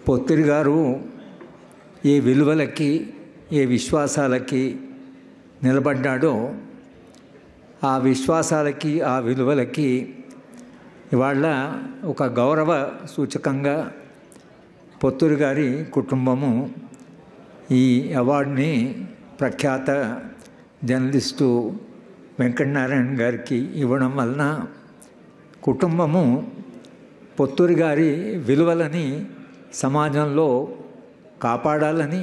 పొత్తిరి గారు ఏ విలువలకి ఏ విశ్వాసాలకి నిలబడ్డాడో ఆ విశ్వాసాలకి ఆ విలువలకి ఇవాళ ఒక గౌరవ సూచకంగా పొత్తిరి గారి కుటుంబము ఈ అవార్డుని ప్రఖ్యాత జర్నలిస్టు వెంకటనారాయణ గారికి ఇవ్వడం వలన కుటుంబము పొత్తిరి గారి విలువలని సమాజంలో కాపాడాలని,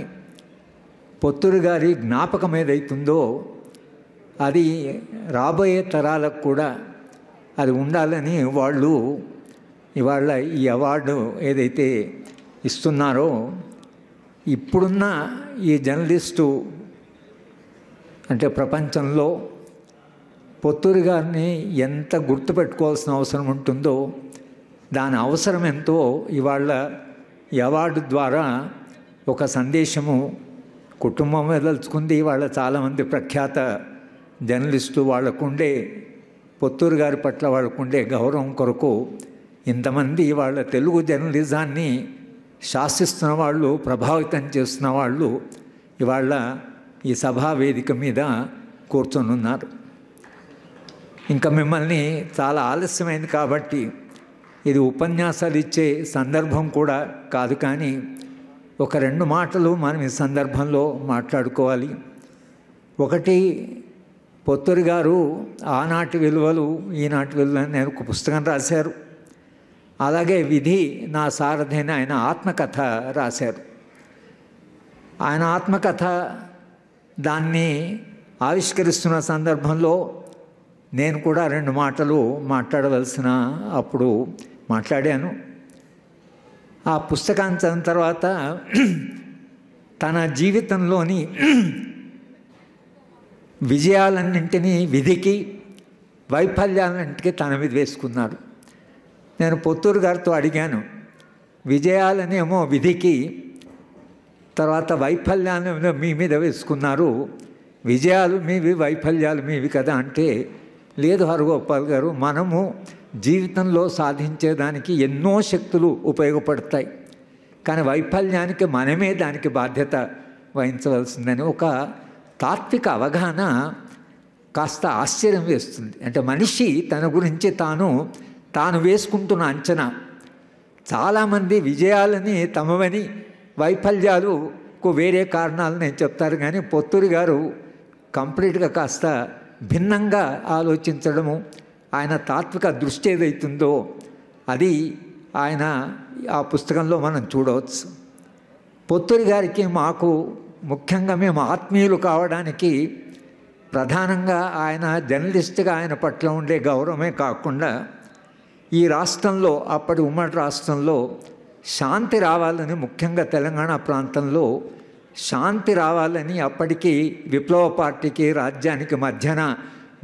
పొత్తిరి గారి జ్ఞాపకం ఏదైతుందో అది రాబోయే తరాలకు కూడా అది ఉండాలని వాళ్ళు ఇవాళ ఈ అవార్డు ఏదైతే ఇస్తున్నారో, ఇప్పుడున్న ఈ జర్నలిస్టు అంటే ప్రపంచంలో పొత్తిరి గారిని ఎంత గుర్తుపెట్టుకోవాల్సిన అవసరం ఉంటుందో దాని అవసరం ఎంతో ఇవాళ ఈ అవార్డు ద్వారా ఒక సందేశము కుటుంబం వెదలుచుకుంది. వాళ్ళ చాలామంది ప్రఖ్యాత జర్నలిస్టులు వాళ్ళకుండే పొత్తిరి గారి పట్ల వాళ్ళకుండే గౌరవం కొరకు ఇంతమంది వాళ్ళ తెలుగు జర్నలిజాన్ని శాసిస్తున్న వాళ్ళు, ప్రభావితం చేస్తున్న వాళ్ళు ఇవాళ ఈ సభా వేదిక మీద కూర్చొని ఉన్నారు. ఇంకా మిమ్మల్ని చాలా ఆలస్యమైంది కాబట్టి ఇది ఉపన్యాసాలు ఇచ్చే సందర్భం కూడా కాదు, కానీ ఒక 2 మాటలు మనం ఈ సందర్భంలో మాట్లాడుకోవాలి. ఒకటి, పొత్తిరి గారు ఆనాటి విలువలు ఈనాటి విలువలు నేను ఒక పుస్తకం రాశారు. అలాగే విధి నా సారథి అని ఆయన ఆత్మకథ రాశారు. ఆయన ఆత్మకథ దాన్ని ఆవిష్కరిస్తున్న సందర్భంలో నేను కూడా 2 మాటలు మాట్లాడవలసిన అప్పుడు మాట్లాడాను. ఆ పుస్తకాన్ని చదివిన తర్వాత తన జీవితంలోని విజయాలన్నింటినీ విధికి, వైఫల్యాలన్నింటికి తన మీద వేసుకున్నాడు. నేను పొత్తిరి గారితో అడిగాను, విజయాలనేమో విధికి, తర్వాత వైఫల్యాన్ని మీ మీద వేసుకున్నారు, విజయాలు మీవి వైఫల్యాలు మీవి కదా అంటే, లేదు హరగోపాల్ గారు, మనము జీవితంలో సాధించేదానికి ఎన్నో శక్తులు ఉపయోగపడతాయి, కానీ వైఫల్యానికి మనమే దానికి బాధ్యత వహించవలసిందని ఒక తాత్విక అవగాహన కాస్త ఆశ్చర్యం వేస్తుంది. అంటే మనిషి తన గురించి తాను వేసుకుంటున్న అంచనా, చాలామంది విజయాలని తమవని వైఫల్యాలకు వేరే కారణాలు నేను చెప్తారు, కానీ పొత్తిరి గారు కంప్లీట్గా కాస్త భిన్నంగా ఆలోచించడము, ఆయన తాత్విక దృష్టి ఏదైతుందో అది ఆయన ఆ పుస్తకంలో మనం చూడవచ్చు. పొత్తిరి గారికి మాకు ముఖ్యంగా మేము ఆత్మీయులు కావడానికి ప్రధానంగా ఆయన జర్నలిస్ట్గా ఆయన పట్ల ఉండే గౌరవమే కాకుండా ఈ రాష్ట్రంలో, అప్పటి ఉమ్మడి రాష్ట్రంలో శాంతి రావాలని, ముఖ్యంగా తెలంగాణ ప్రాంతంలో శాంతి రావాలని అప్పటికి విప్లవ పార్టీకి రాజ్యానికి మధ్యన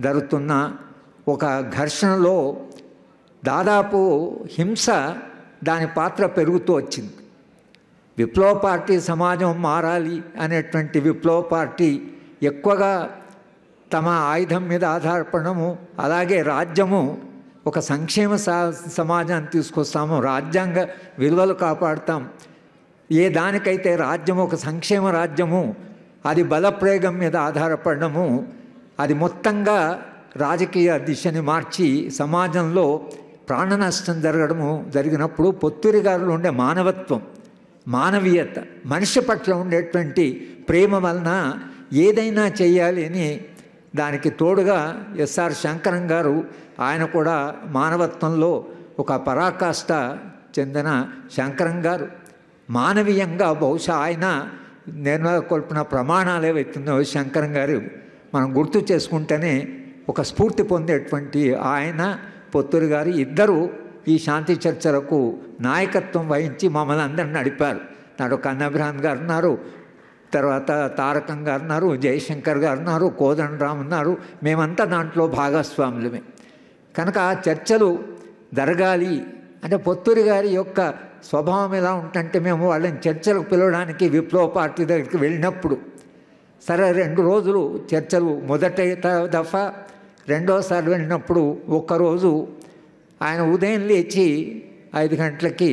జరుగుతున్న ఒక ఘర్షణలో దాదాపు హింస దాని పాత్ర పెరుగుతూ వచ్చింది. విప్లవ పార్టీ సమాజం మారాలి అనేటువంటి విప్లవ పార్టీ ఎక్కువగా తమ ఆయుధం మీద ఆధారపడము, అలాగే రాజ్యము ఒక సంక్షేమ సమాజాన్ని తీసుకొస్తాము, రాజ్యాంగ విలువలు కాపాడుతాం, ఏ దానికైతే రాజ్యము ఒక సంక్షేమ రాజ్యము అది బలప్రయోగం మీద ఆధారపడము, అది మొత్తంగా రాజకీయ దిశని మార్చి సమాజంలో ప్రాణ నష్టం జరిగినప్పుడు పొత్తిరి గారిలో ఉండే మానవత్వం, మానవీయత, మనిషి పట్ల ఉండేటువంటి ప్రేమ వలన ఏదైనా చేయాలి అని, దానికి తోడుగా ఎస్ఆర్ శంకరం గారు, ఆయన కూడా మానవత్వంలో ఒక పరాకాష్ఠ చెందిన శంకరం గారు మానవీయంగా బహుశా ఆయన నెలకొల్పిన ప్రమాణాలు ఏవైతుందో శంకరం గారు మనం గుర్తు చేసుకుంటేనే ఒక స్ఫూర్తి పొందేటువంటి ఆయన, పొత్తిరి గారు ఇద్దరు ఈ శాంతి చర్చలకు నాయకత్వం వహించి మమ్మల్ని అందరిని నడిపారు. నాడు కన్నబ్రహ్మణ్ గారు ఉన్నారు, తర్వాత తారకం గారు ఉన్నారు, జయశంకర్ గారు ఉన్నారు, కోదండరామ్ ఉన్నారు, మేమంతా దాంట్లో భాగస్వాములమే. కనుక ఆ చర్చలు జరగాలి అంటే పొత్తిరి గారి యొక్క స్వభావం ఎలా ఉంటుంటే, మేము వాళ్ళని చర్చలకు పిలవడానికి విప్లవ పార్టీ దగ్గరికి వెళ్ళినప్పుడు సరే 2 రోజులు చర్చలు, మొదటి దఫా రెండోసారి వెళ్ళినప్పుడు ఒక్కరోజు ఆయన ఉదయం లేచి 5 గంటలకి